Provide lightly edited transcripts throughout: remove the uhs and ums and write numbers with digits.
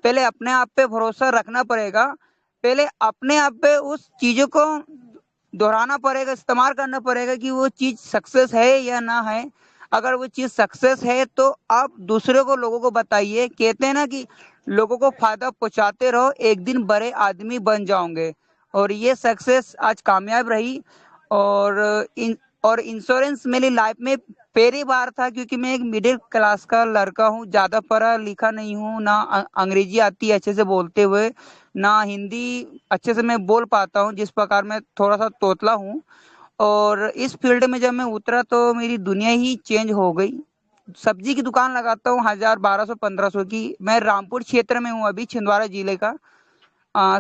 पहले अपने आप पे भरोसा रखना पड़ेगा। पहले अपने आप पे उस चीज़ों को दोहराना पड़ेगा, इस्तेमाल करना पड़ेगा कि वो चीज़ सक्सेस है या ना है। अगर वो चीज़ सक्सेस है तो आप दूसरे को, लोगों को बताइए। कहते हैं ना कि लोगों को फ़ायदा पहुँचाते रहो, एक दिन बड़े आदमी बन जाओगे। और ये सक्सेस आज कामयाब रही। और इन और इंश्योरेंस मेरी लाइफ में पहली बार था, क्योंकि मैं एक मिडिल क्लास का लड़का हूँ, ज़्यादा पढ़ा लिखा नहीं हूँ, ना अंग्रेजी आती है अच्छे से बोलते हुए, ना हिंदी अच्छे से मैं बोल पाता हूँ, जिस प्रकार मैं थोड़ा सा तोतला हूँ। और इस फील्ड में जब मैं उतरा तो मेरी दुनिया ही चेंज हो गई। सब्जी की दुकान लगाता हूँ 1000, 1200, 1500 की। मैं रामपुर क्षेत्र में हूँ, अभी छिंदवाड़ा जिले का।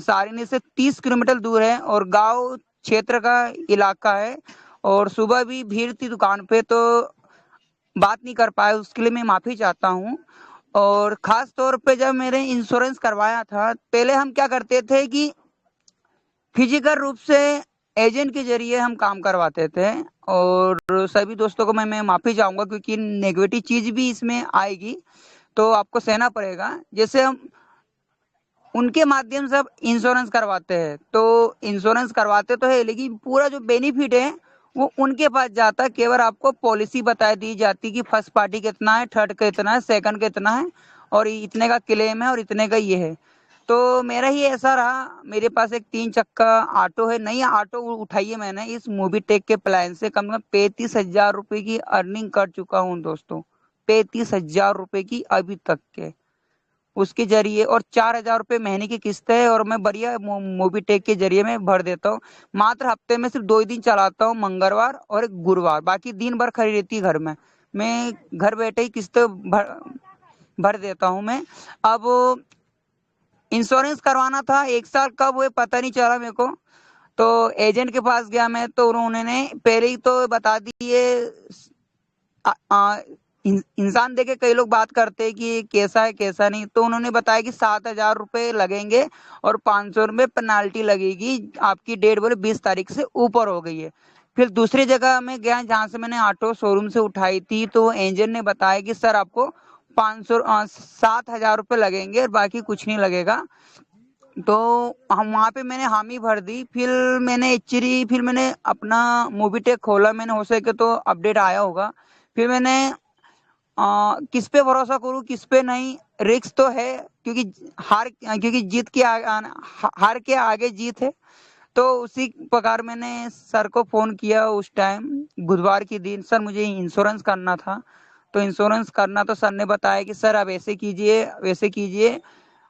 सारिनी से 30 किलोमीटर दूर है और गांव क्षेत्र का इलाका है। और सुबह भी भीड़ थी दुकान पे, तो बात नहीं कर पाया, उसके लिए मैं माफी चाहता हूँ। और खास तौर पे जब मेरे इंश्योरेंस करवाया था, पहले हम क्या करते थे कि फिजिकल रूप से एजेंट के जरिए हम काम करवाते थे। और सभी दोस्तों को मैं माफी चाहूंगा, क्योंकि नेगेटिव चीज भी इसमें आएगी, तो आपको सहना पड़ेगा। जैसे हम उनके माध्यम से अब इंश्योरेंस करवाते हैं, तो इंश्योरेंस करवाते तो है, लेकिन पूरा जो बेनिफिट है वो उनके पास जाता है। केवल आपको पॉलिसी बता दी जाती कि फर्स्ट पार्टी कितना है, थर्ड का इतना है, सेकंड का इतना है, और इतने का क्लेम है, और इतने का ये है। तो मेरा ही ऐसा रहा। मेरे पास एक 3 चक्का ऑटो है, नई ऑटो उठाई है मैंने इस मोबीटेक के प्लान से। कम से कम 35,000 रुपए की अर्निंग कर चुका हूँ दोस्तों। 35,000 रुपए की अभी तक के, उसके जरिए। और 4,000 रुपये महीने की किस्त है, और मैं बढ़िया मोबीटेक के जरिए मैं भर देता हूँ। मात्र हफ्ते में सिर्फ 2 ही दिन चलाता हूँ, मंगलवार और एक गुरुवार। बाकी दिन भर खड़ी रहती है घर में। मैं घर बैठे ही किस्त भर भर देता हूँ मैं। अब इंश्योरेंस करवाना था, 1 साल कब हुए पता नहीं चला मेरे को। तो एजेंट के पास गया मैं, तो उन्होंने पहले ही तो बता दिए। इंसान देखे कई लोग बात करते हैं कि कैसा है कैसा नहीं, तो उन्होंने बताया कि 7,000 रुपये लगेंगे और 500 रुपये पेनाल्टी लगेगी। आपकी डेट बोले 20 तारीख से ऊपर हो गई है। फिर दूसरी जगह में गया जहां से मैंने ऑटो शोरूम से उठाई थी, तो एजेंट ने बताया कि सर आपको 7,000 रुपये लगेंगे और बाकी कुछ नहीं लगेगा। तो हम वहाँ पे मैंने हामी भर दी। फिर मैंने अपना मोबीटेक खोला। मैंने हो सके तो अपडेट आया होगा। फिर मैंने किस पे भरोसा करूँ, किस पे नहीं, रिस्क तो है। क्योंकि क्योंकि हार के आगे जीत है। तो उसी प्रकार मैंने सर को फोन किया उस टाइम, बुधवार के दिन। सर मुझे इंश्योरेंस करना था। तो इंश्योरेंस करना, तो सर ने बताया कि सर आप ऐसे कीजिए, वैसे कीजिए।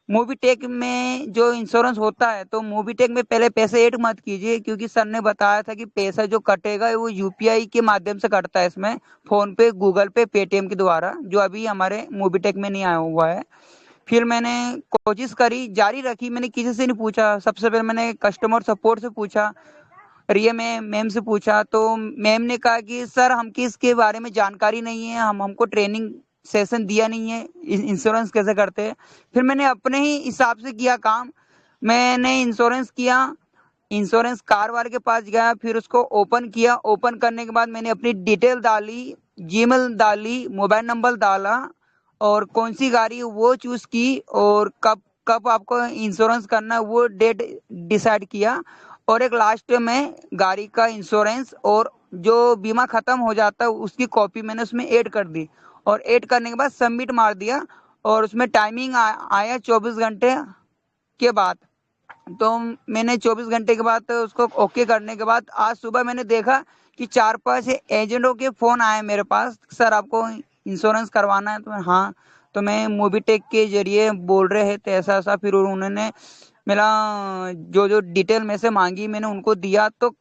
मोबीटेक में जो इंश्योरेंस होता है, तो मोबीटेक में पहले पैसे ऐड मत कीजिए, क्योंकि सर ने बताया था कि पैसा जो कटेगा वो यूपीआई के माध्यम से कटता है इसमें। फोन पे, गूगल पे, पेटीएम के द्वारा, जो अभी हमारे मोबीटेक में नहीं आया हुआ है। फिर मैंने कोशिश करी, जारी रखी। मैंने किसी से नहीं पूछा। सबसे पहले मैंने कस्टमर सपोर्ट से पूछा, रिया मैम से पूछा। तो मैम ने कहा कि सर हमकी इसके बारे में जानकारी नहीं है, हमको ट्रेनिंग सेशन दिया नहीं है इंश्योरेंस कैसे करते हैं। फिर मैंने अपने ही हिसाब से किया काम। मैंने इंश्योरेंस किया। इंश्योरेंस कार वाले के पास गया, फिर उसको ओपन किया। ओपन करने के बाद मैंने अपनी डिटेल डाली, जीमेल डाली, मोबाइल नंबर डाला, और कौन सी गाड़ी वो चूज की, और कब कब आपको इंश्योरेंस करना है वो डेट डिसाइड किया। और एक लास्ट में गाड़ी का इंश्योरेंस और जो बीमा खत्म हो जाता है उसकी कॉपी मैंने उसमें ऐड कर दी। और ऐड करने के बाद सबमिट मार दिया। और उसमें टाइमिंग आया 24 घंटे के बाद। तो मैंने 24 घंटे के बाद उसको ओके करने के बाद आज सुबह मैंने देखा कि 4-5 एजेंटों के फोन आए मेरे पास, सर आपको इंश्योरेंस करवाना है। तो हाँ, तो मैं मोबीटेक के जरिए बोल रहे थे ऐसा ऐसा। फिर उन्होंने मेरा जो जो डिटेल में से मांगी, मैंने उनको दिया। तो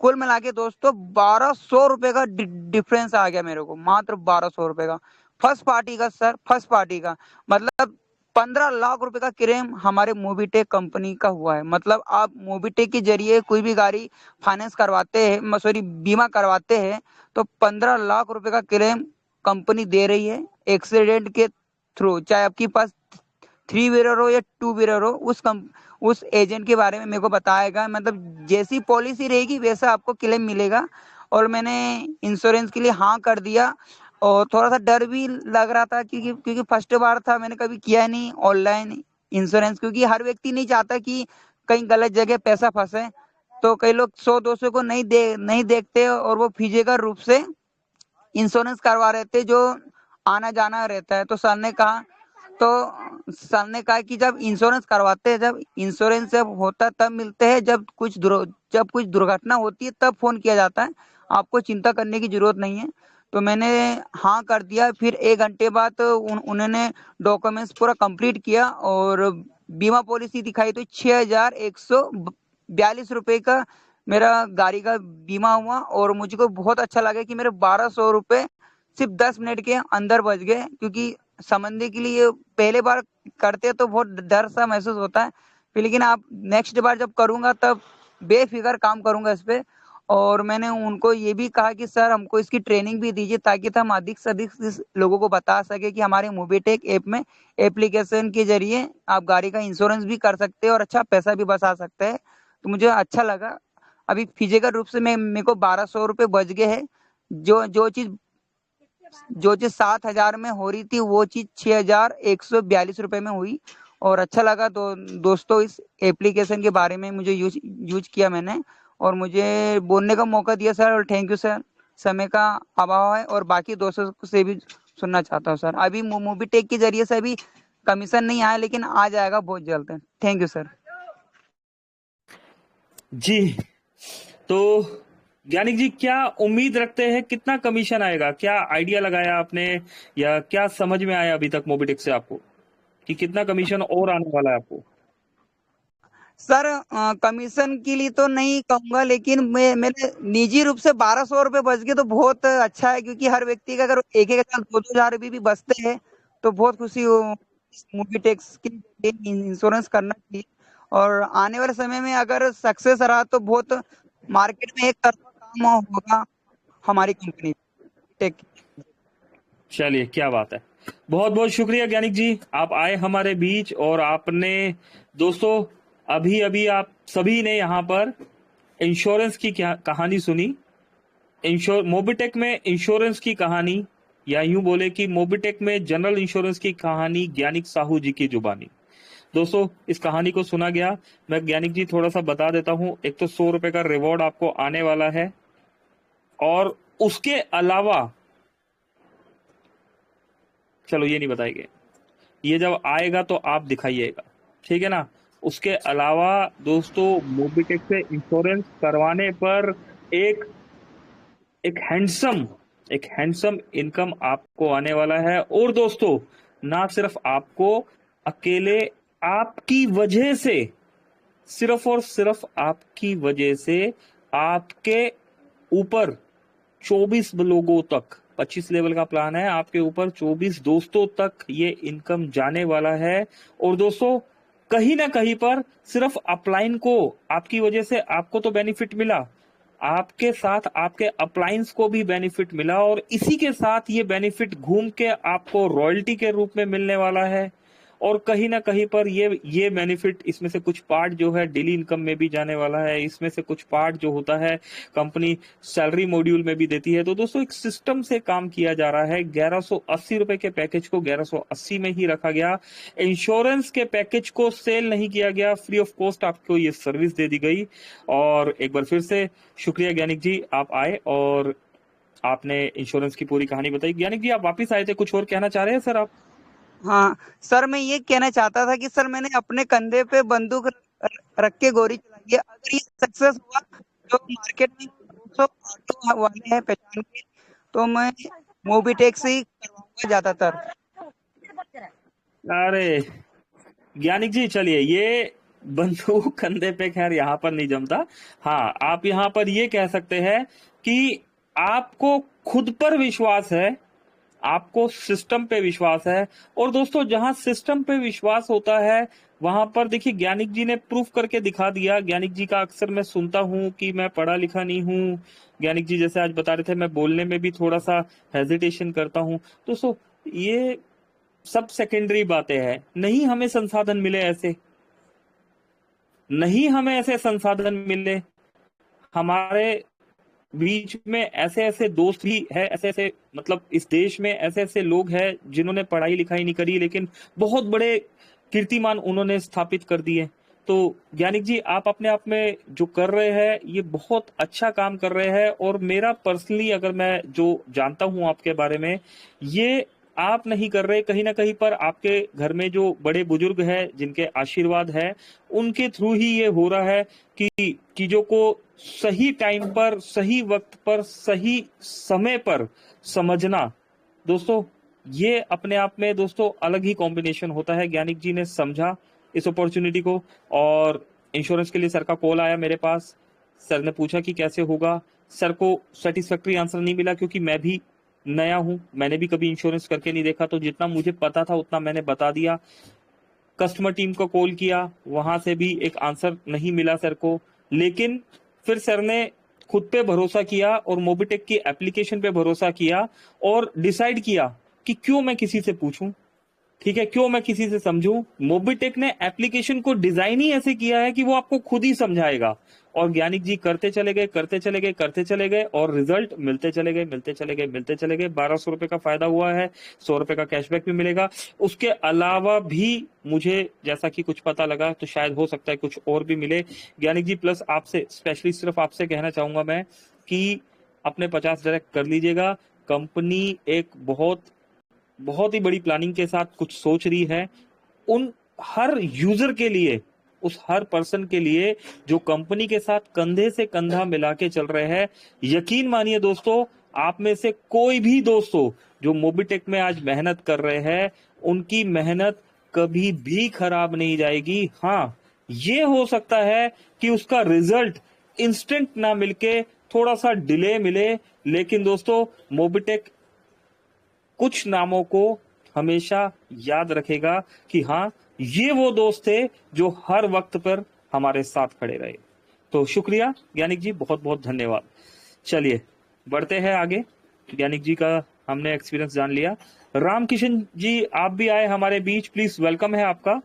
कुल मिला के दोस्तों 1,200 रुपए का डिफरेंस आ गया मेरे को, मात्र 1,200 रुपए का। फर्स्ट पार्टी का सर, फर्स्ट पार्टी का। मतलब 15 लाख रुपए का क्लेम हमारे मोबीटेक कंपनी का हुआ है। मतलब आप मोबीटेक के जरिए कोई भी गाड़ी फाइनेंस करवाते हैं, सॉरी बीमा करवाते हैं, तो 15 लाख रुपए का क्लेम कंपनी दे रही है एक्सीडेंट के थ्रू। चाहे आपके पास 3 व्हीलर हो या 2 व्हीलर हो, उस एजेंट के बारे में मेरे को बताएगा। मतलब जैसी पॉलिसी रहेगी वैसा आपको क्लेम मिलेगा। और मैंने इंश्योरेंस के लिए हाँ कर दिया। और थोड़ा सा डर भी लग रहा था, क्योंकि फर्स्ट बार था, मैंने कभी किया नहीं ऑनलाइन इंश्योरेंस, क्योंकि हर व्यक्ति नहीं चाहता कि कहीं गलत जगह पैसा फंसे। तो कई लोग 100-200 को नहीं देखते और वो फिजिकल रूप से इंश्योरेंस करवा रहे थे जो आना जाना रहता है। तो सर ने कहा कि जब इंश्योरेंस करवाते हैं, जब इंश्योरेंस जब होता है तब मिलते हैं, जब कुछ दुर्घटना होती है तब फोन किया जाता है, आपको चिंता करने की जरूरत नहीं है। तो मैंने हाँ कर दिया। फिर 1 घंटे बाद उन्होंने डॉक्यूमेंट्स पूरा कंप्लीट किया और बीमा पॉलिसी दिखाई तो 6,142 रुपए का मेरा गाड़ी का बीमा हुआ और मुझको बहुत अच्छा लगा कि मेरे 1,200 रुपए सिर्फ 10 मिनट के अंदर बच गए, क्योंकि समझने के लिए पहले बार करते तो बहुत डर सा महसूस होता है। फिर लेकिन आप नेक्स्ट बार जब करूंगा तब बेफिक्र काम करूंगा इस पे। और मैंने उनको ये भी कहा कि सर हमको इसकी ट्रेनिंग भी दीजिए ताकि हम अधिक से अधिक इस लोगों को बता सके कि हमारे मोबिटेक ऐप में एप्लीकेशन के जरिए आप गाड़ी का इंश्योरेंस भी कर सकते हैं और अच्छा पैसा भी बचा सकते हैं। तो मुझे अच्छा लगा। अभी फिजिकल रूप से मेरे को 1,200 रुपये बच गए हैं। जो जो चीज 7,000 में हो रही थी वो चीज 6,142 रुपए में हुई और अच्छा लगा। तो दोस्तों इस एप्लीकेशन के बारे में मुझे यूज किया मैंने और मुझे बोलने का मौका दिया सर, और थैंक यू सर। समय का अभाव है और बाकी दोस्तों से भी सुनना चाहता हूँ सर। अभी मोबीटेक के जरिए से अभी कमीशन नहीं आया लेकिन आ जाएगा बहुत जल्द। Thank you sir. जी, तो ज्ञानिक जी क्या उम्मीद रखते हैं, कितना कमीशन आएगा? क्या आइडिया लगाया आपने या क्या समझ में आया अभी तक मोबिटेक से आपको कि कितना कमीशन और आने वाला है आपको? सर कमीशन के लिए तो नहीं कहूंगा, लेकिन मेरे निजी रूप से 1,200 रुपये बच गए तो बहुत अच्छा है, क्योंकि हर व्यक्ति का अगर एक एक हजार 2-2 हजार रुपये भी बचते हैं तो बहुत खुशी हो। मूवी टैक्स के लिए इंश्योरेंस करना चाहिए और आने वाले समय में अगर सक्सेस रहा तो बहुत मार्केट में एक तरफा काम होगा हमारी कंपनी टेक। चलिए, क्या बात है। बहुत बहुत शुक्रिया ज्ञानिक जी, आप आए हमारे बीच और आपने दोस्तों अभी अभी आप सभी ने यहाँ पर इंश्योरेंस की क्या कहानी सुनी। मोबिटेक में इंश्योरेंस की कहानी, या यूं बोले कि मोबिटेक में जनरल इंश्योरेंस की कहानी ज्ञानिक साहू जी की जुबानी। दोस्तों इस कहानी को सुना गया। मैं ज्ञानिक जी थोड़ा सा बता देता हूं। एक तो 100 रुपए का रिवॉर्ड आपको आने वाला है और उसके अलावा, चलो ये नहीं बताएंगे, ये जब आएगा तो आप दिखाइएगा, ठीक है ना। उसके अलावा दोस्तों मोबिटेक से इंश्योरेंस करवाने पर एक एक हैंडसम एक हैंडसम इनकम आपको आने वाला है। और दोस्तों ना सिर्फ आपको, अकेले आपकी वजह से, सिर्फ और सिर्फ आपकी वजह से आपके ऊपर 24 लोगों तक, 25 लेवल का प्लान है, आपके ऊपर 24 दोस्तों तक ये इनकम जाने वाला है। और दोस्तों कहीं ना कहीं पर सिर्फ अपलाइन को, आपकी वजह से आपको तो बेनिफिट मिला, आपके साथ आपके अप्लायंस को भी बेनिफिट मिला और इसी के साथ ये बेनिफिट घूम के आपको रॉयल्टी के रूप में मिलने वाला है। और कहीं ना कहीं पर ये बेनिफिट, इसमें से कुछ पार्ट जो है डेली इनकम में भी जाने वाला है, इसमें से कुछ पार्ट जो होता है कंपनी सैलरी मॉड्यूल में भी देती है। तो दोस्तों एक सिस्टम से काम किया जा रहा है। 1,180 रुपए के पैकेज को 1,180 में ही रखा गया। इंश्योरेंस के पैकेज को सेल नहीं किया गया, फ्री ऑफ कॉस्ट आपको ये सर्विस दे दी गई। और एक बार फिर से शुक्रिया ज्ञानिक जी, आप आए और आपने इंश्योरेंस की पूरी कहानी बताई। ज्ञानिक जी आप वापिस आए थे, कुछ और कहना चाह रहे हैं सर आप? हाँ सर, मैं ये कहना चाहता था कि सर मैंने अपने कंधे पे बंदूक रख के गोली चलाई है। अगर ये सक्सेस हुआ जो मार्केट में 200 ऑटो वाले हैं पहचान के, तो मैं मोबीटेक से ही करवाऊंगा ज्यादातर। अरे ज्ञानिक जी चलिए, ये बंदूक कंधे पे खैर यहाँ पर नहीं जमता। हाँ, आप यहाँ पर ये कह सकते हैं कि आपको खुद पर विश्वास है, आपको सिस्टम पे विश्वास है। और दोस्तों जहां सिस्टम पे विश्वास होता है वहां पर देखिए ज्ञानिक जी ने प्रूफ करके दिखा दिया। ज्ञानिक जी का अक्सर मैं सुनता हूं कि मैं पढ़ा लिखा नहीं हूं, ज्ञानिक जी जैसे आज बता रहे थे मैं बोलने में भी थोड़ा सा हेजिटेशन करता हूं। दोस्तों ये सब सेकेंडरी बातें हैं, नहीं हमें संसाधन मिले ऐसे, नहीं हमें ऐसे संसाधन मिले, हमारे बीच में ऐसे ऐसे दोस्त भी है, ऐसे ऐसे मतलब इस देश में ऐसे ऐसे लोग हैं जिन्होंने पढ़ाई लिखाई नहीं करी लेकिन बहुत बड़े कीर्तिमान उन्होंने स्थापित कर दिए। तो ज्ञानिक जी, आप अपने आप में जो कर रहे हैं ये बहुत अच्छा काम कर रहे हैं, और मेरा पर्सनली अगर मैं जो जानता हूं आपके बारे में, ये आप नहीं कर रहे, कहीं ना कहीं पर आपके घर में जो बड़े बुजुर्ग हैं जिनके आशीर्वाद है, उनके थ्रू ही ये हो रहा है कि चीजों को सही टाइम पर, सही वक्त पर, सही समय पर समझना। दोस्तों, ये अपने आप में दोस्तों अलग ही कॉम्बिनेशन होता है। ज्ञानिक जी ने समझा इस अपॉर्चुनिटी को, और इंश्योरेंस के लिए सर का कॉल आया मेरे पास। सर ने पूछा कि कैसे होगा। सर को सेटिस्फैक्ट्री आंसर नहीं मिला, क्योंकि मैं भी नया हूं, मैंने भी कभी इंश्योरेंस करके नहीं देखा, तो जितना मुझे पता था उतना मैंने बता दिया। कस्टमर टीम को कॉल किया, वहां से भी एक आंसर नहीं मिला सर को। लेकिन फिर सर ने खुद पे भरोसा किया और मोबिटेक की एप्लीकेशन पे भरोसा किया, और डिसाइड किया कि क्यों मैं किसी से पूछूं, ठीक है, क्यों मैं किसी से समझूं। मोबिटेक ने एप्लीकेशन को डिजाइन ही ऐसे किया है कि वो आपको खुद ही समझाएगा। और ज्ञानिक जी करते चले गए, करते चले गए, करते चले गए, और रिजल्ट मिलते चले गए, मिलते चले गए, मिलते चले गए। 1200 रुपए का फायदा हुआ है, 100 रुपए का कैशबैक भी मिलेगा। उसके अलावा भी मुझे जैसा कि कुछ पता लगा, तो शायद हो सकता है कुछ और भी मिले। ज्ञानिक जी, प्लस आपसे स्पेशली सिर्फ आपसे कहना चाहूंगा मैं कि अपने 50 डायरेक्ट कर लीजिएगा। कंपनी एक बहुत ही बड़ी प्लानिंग के साथ कुछ सोच रही है, उन हर यूजर के लिए, उस हर पर्सन के लिए जो कंपनी के साथ कंधे से कंधा मिला के चल रहे हैं। यकीन मानिए दोस्तों, आप में से कोई भी दोस्तों जो मोबिटेक में आज मेहनत कर रहे हैं, उनकी मेहनत कभी भी खराब नहीं जाएगी। हाँ, ये हो सकता है कि उसका रिजल्ट इंस्टेंट ना मिलके थोड़ा सा डिले मिले, लेकिन दोस्तों मोबिटेक कुछ नामों को हमेशा याद रखेगा कि हाँ, ये वो दोस्त थे जो हर वक्त पर हमारे साथ खड़े रहे। तो शुक्रिया ज्ञानिक जी, बहुत बहुत धन्यवाद। चलिए बढ़ते हैं आगे। ज्ञानिक जी का हमने एक्सपीरियंस जान लिया। रामकिशन जी, आप भी आए हमारे बीच, प्लीज वेलकम है आपका।